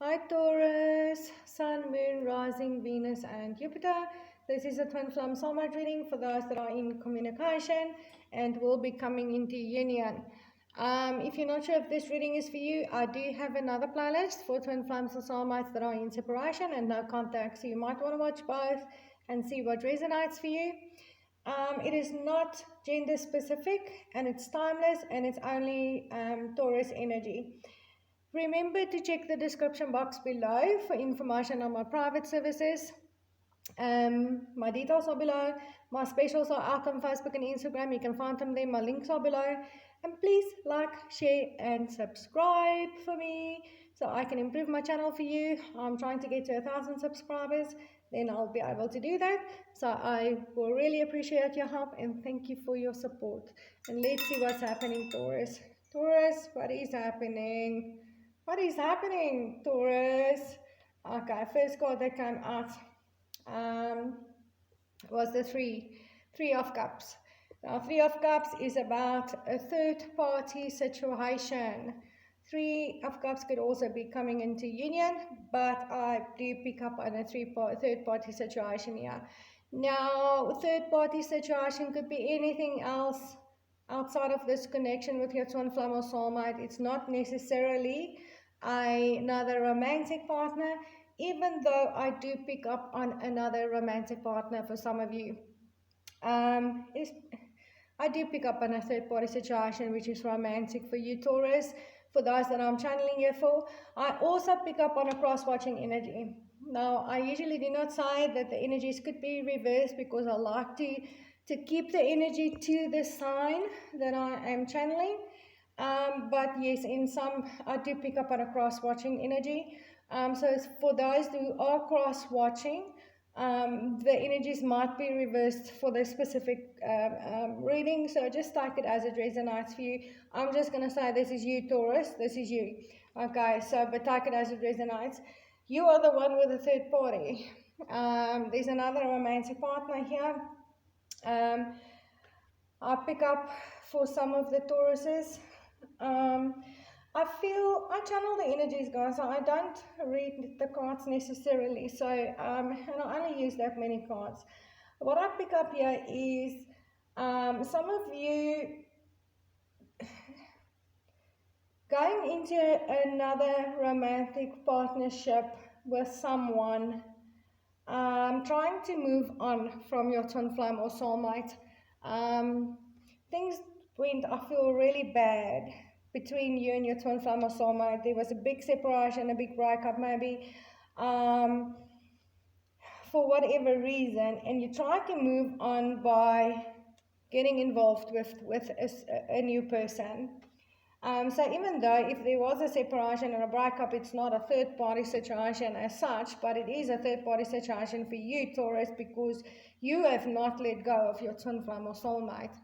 Hi Taurus, Sun, Moon, Rising, Venus and Jupiter. This is a twin flame soulmate reading for those that are in communication and will be coming into union. If you're not sure if this reading is for you, I do have another playlist for twin flames or soulmates that are in separation and no contact. So you might want to watch both and see what resonates for you. It is not gender specific and it's timeless and it's only Taurus energy. Remember to check the description box below for information on my private services. My details are below. My specials are out on Facebook and Instagram. You can find them there. My links are below. And please like, share, and subscribe for me so I can improve my channel for you. I'm trying to get to 1,000 subscribers. Then I'll be able to do that. So I will really appreciate your help and thank you for your support. And let's see what's happening, Taurus. Taurus, what is happening? What is happening, Taurus? Okay, first card that came out was the three of cups. Now, Three of Cups is about a third-party situation. Three of Cups could also be coming into union, but I do pick up on a third-party situation here. Now, third-party situation could be anything else outside of this connection with your twin flame or soulmate. It's not necessarily another romantic partner, even though I do pick up on another romantic partner for some of you. I do pick up on a third-party situation which is romantic for you, Taurus, for those that I'm channeling here for. I also pick up on a cross-watching energy. Now, I usually do not say that the energies could be reversed because I like to keep the energy to the sign that I am channeling. But yes, in some, I do pick up on a cross-watching energy. So for those who are cross-watching, the energies might be reversed for the specific reading, so just take it as it resonates for you. I'm just going to say this is you, Taurus, this is you. Okay, so but take it as it resonates. You are the one with the third party. There's another romantic partner here. I pick up for some of the Tauruses. I channel the energies, guys. So I don't read the cards necessarily. So, and I only use that many cards. What I pick up here is some of you going into another romantic partnership with someone, trying to move on from your twin flame or soulmate. Things went, I feel, really bad between you and your twin flame or soulmate. There was a big separation, a big breakup maybe, for whatever reason, and you try to move on by getting involved with a new person. So even though if there was a separation or a breakup, it's not a third-party situation as such, but it is a third-party situation for you, Taurus, because you have not let go of your twin flame or soulmate.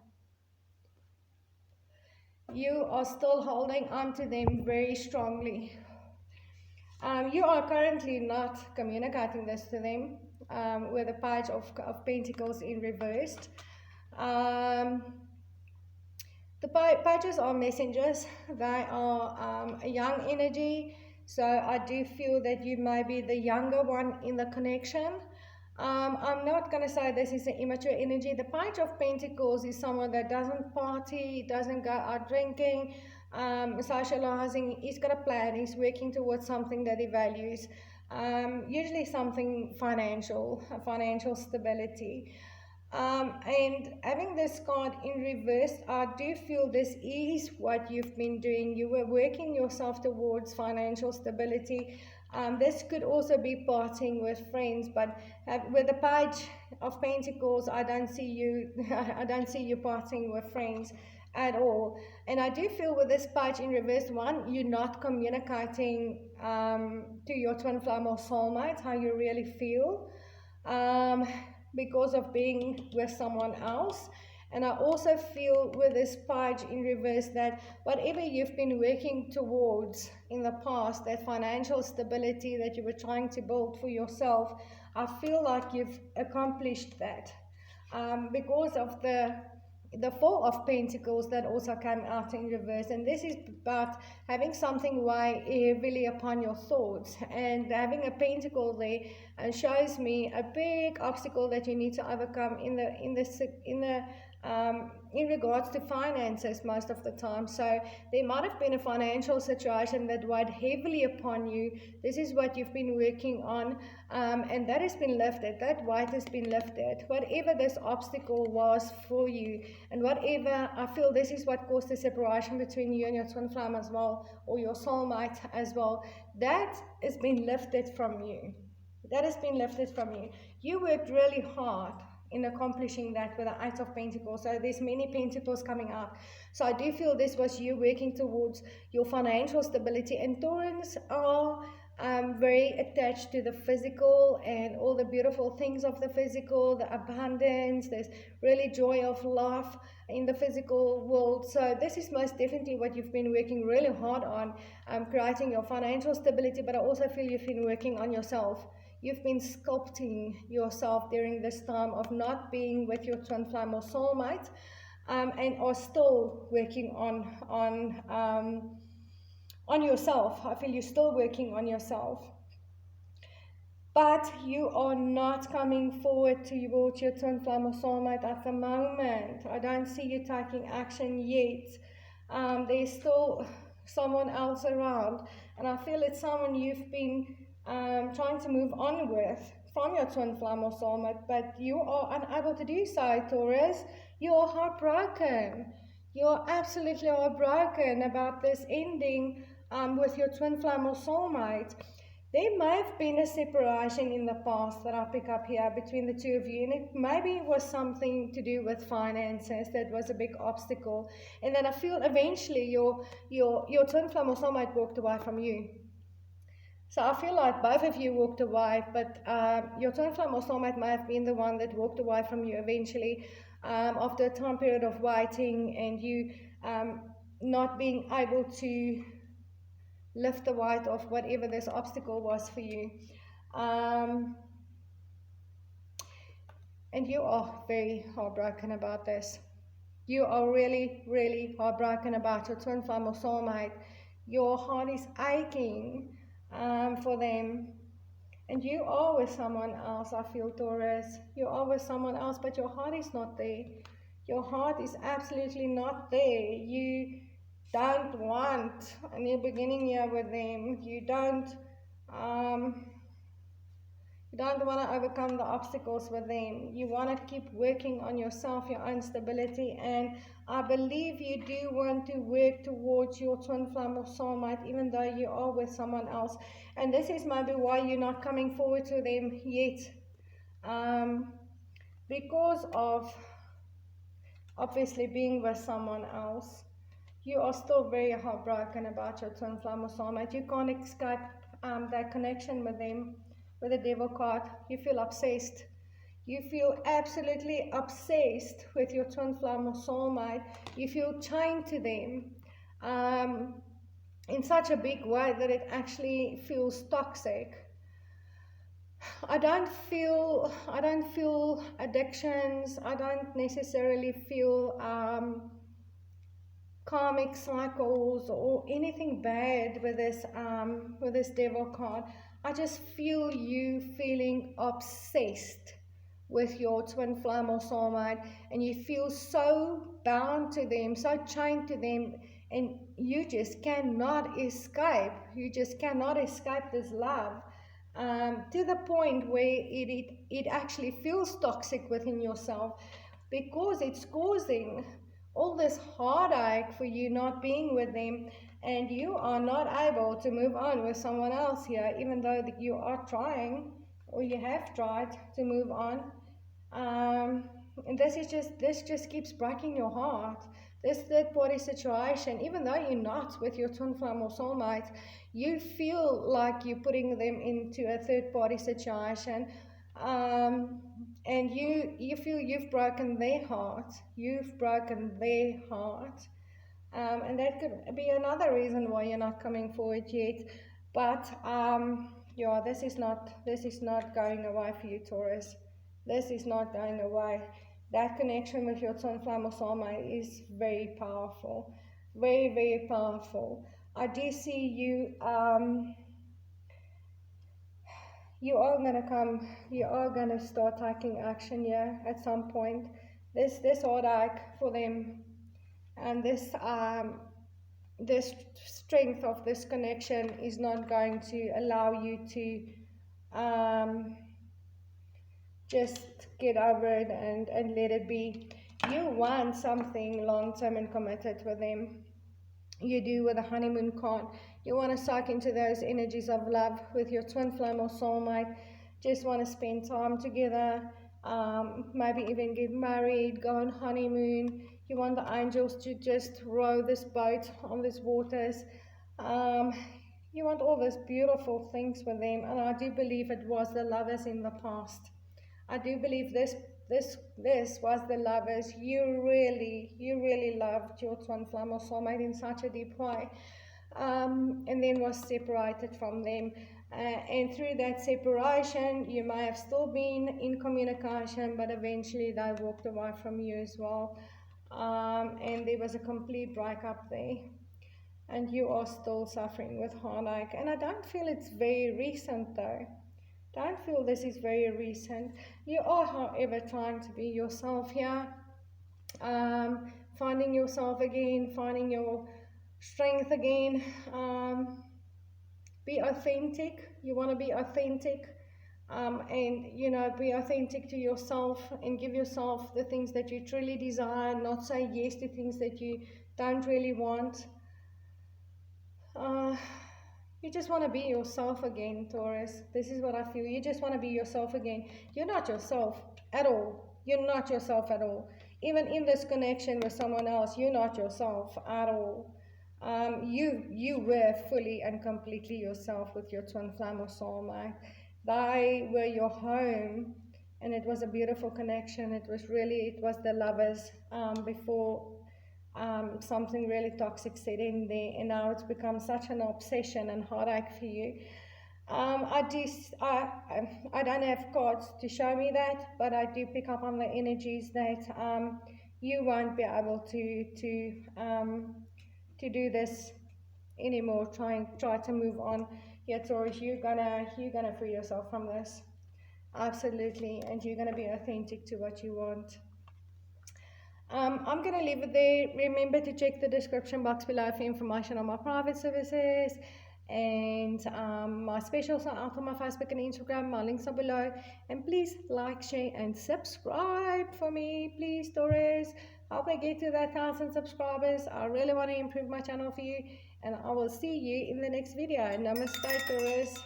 You are still holding on to them very strongly. You are currently not communicating this to them with the Page of Pentacles in reversed. The pages are messengers. They are a young energy. So I do feel that you may be the younger one in the connection. I'm not going to say this is an immature energy. The Page of Pentacles is someone that doesn't party, doesn't go out drinking, socializing. He's got a plan. He's working towards something that he values. Usually something financial stability. And having this card in reverse, I do feel this is what you've been doing. You were working yourself towards financial stability. This could also be parting with friends, but with the Page of Pentacles, I don't see you. I don't see you parting with friends at all. And I do feel with this Page in reverse, one, you're not communicating to your twin flame or soulmate how you really feel. Because of being with someone else. And I also feel with this Page in reverse that whatever you've been working towards in the past, that financial stability that you were trying to build for yourself, I feel like you've accomplished that because of the the Four of Pentacles that also came out in reverse, and this is about having something weigh heavily upon your thoughts, and having a pentacle there shows me a big obstacle that you need to overcome in regards to finances most of the time. So there might have been a financial situation that weighed heavily upon you. This is what you've been working on, and that has been lifted. That weight has been lifted. Whatever this obstacle was for you, and whatever, I feel this is what caused the separation between you and your twin flame as well, or your soulmate as well. That has been lifted from you. That has been lifted from you. You worked really hard in accomplishing that with the Eight of Pentacles. So there's many pentacles coming out. So I do feel this was you working towards your financial stability. And Taurans are very attached to the physical and all the beautiful things of the physical, the abundance. There's really joy of life in the physical world. So this is most definitely what you've been working really hard on, creating your financial stability. But I also feel you've been working on yourself. You've been sculpting yourself during this time of not being with your twin flame or soulmate, and are still working on yourself. I feel you're still working on yourself, but you are not coming forward towards your twin flame or soulmate at the moment. I don't see you taking action yet. There's still someone else around, and I feel it's someone you've been trying to move on with from your twin flame or soulmate, but you are unable to do so, Taurus. You are heartbroken. You are absolutely heartbroken about this ending with your twin flame or soulmate. There may have been a separation in the past that I pick up here between the two of you, and it maybe was something to do with finances that was a big obstacle. And then I feel eventually your twin flame or soulmate walked away from you. So I feel like both of you walked away, but your twin flame or soulmate may have been the one that walked away from you eventually, after a time period of waiting and you not being able to lift the weight of whatever this obstacle was for you. And you are very heartbroken about this. You are really, really heartbroken about your twin flame or soulmate. Your heart is aching for them, and you are with someone else. I feel, Taurus, you are with someone else, but your heart is not there. Your heart is absolutely not there. You don't want a new beginning here with them. You don't want to overcome the obstacles with them. You want to keep working on yourself, your own stability, and I believe you do want to work towards your twin flame or soulmate, even though you are with someone else. And this is maybe why you're not coming forward to them yet, because of obviously being with someone else. You are still very heartbroken about your twin flame or soulmate. You can't escape that connection with them. With the Devil card, you feel obsessed. You feel absolutely obsessed with your twin flame or soulmate. You feel chained to them in such a big way that it actually feels toxic. I don't feel addictions. I don't necessarily feel karmic cycles or anything bad with this Devil card. I just feel you feeling obsessed with your twin flame or soulmate, and you feel so bound to them, so chained to them, and you just cannot escape. You just cannot escape this love, to the point where it actually feels toxic within yourself, because it's causing all this heartache for you not being with them, and you are not able to move on with someone else here, even though you are trying, or you have tried to move on. And this just keeps breaking your heart. This third party situation, even though you're not with your twin flame or soulmate, you feel like you're putting them into a third party situation. And you feel you've broken their heart. You've broken their heart. And that could be another reason why you're not coming forward yet. But yeah, this is not going away for you, Taurus. This is not going away. that connection with your twin flame or soulmate is very powerful, very, very powerful. I do see you, you are gonna start taking action here at some point. This heartache for them, and this strength of this connection is not going to allow you to just get over it and let it be. You want something long-term and committed with them. You do with a honeymoon card. You want to suck into those energies of love with your twin flame or soulmate. Just want to spend time together, maybe even get married, go on honeymoon. You want the angels to just row this boat on these waters. You want all these beautiful things with them, and I do believe it was the lovers in the past. I do believe this was the lovers. You really loved your twin flame or soulmate in such a deep way, and then was separated from them. And through that separation, you may have still been in communication, but eventually they walked away from you as well. And there was a complete breakup there. And you are still suffering with heartache. And I don't feel it's very recent though. Don't feel this is very recent. You are, however, trying to be yourself here, finding yourself again, finding your strength again. Be authentic. You want to be authentic, and be authentic to yourself and give yourself the things that you truly desire. Not say yes to things that you don't really want. You just want to be yourself again, Taurus. This is what I feel. You just want to be yourself again. You're not yourself at all. You're not yourself at all. Even in this connection with someone else, you're not yourself at all. You were fully and completely yourself with your twin flame or soulmate. They were your home, and it was a beautiful connection. It was the lovers before something really toxic set in there, and now it's become such an obsession and heartache for you. I don't have cards to show me that, but I do pick up on the energies that you won't be able to do this anymore. Try to move on. Yeah, Taurus, you're gonna free yourself from this, absolutely, and you're gonna be authentic to what you want. I'm going to leave it there. Remember to check the description box below for information on my private services and my specials are out on my Facebook and Instagram. My links are below. And please like, share, and subscribe for me. Please, Taurus. Help me get to that 1,000 subscribers. I really want to improve my channel for you. And I will see you in the next video. Namaste, Taurus.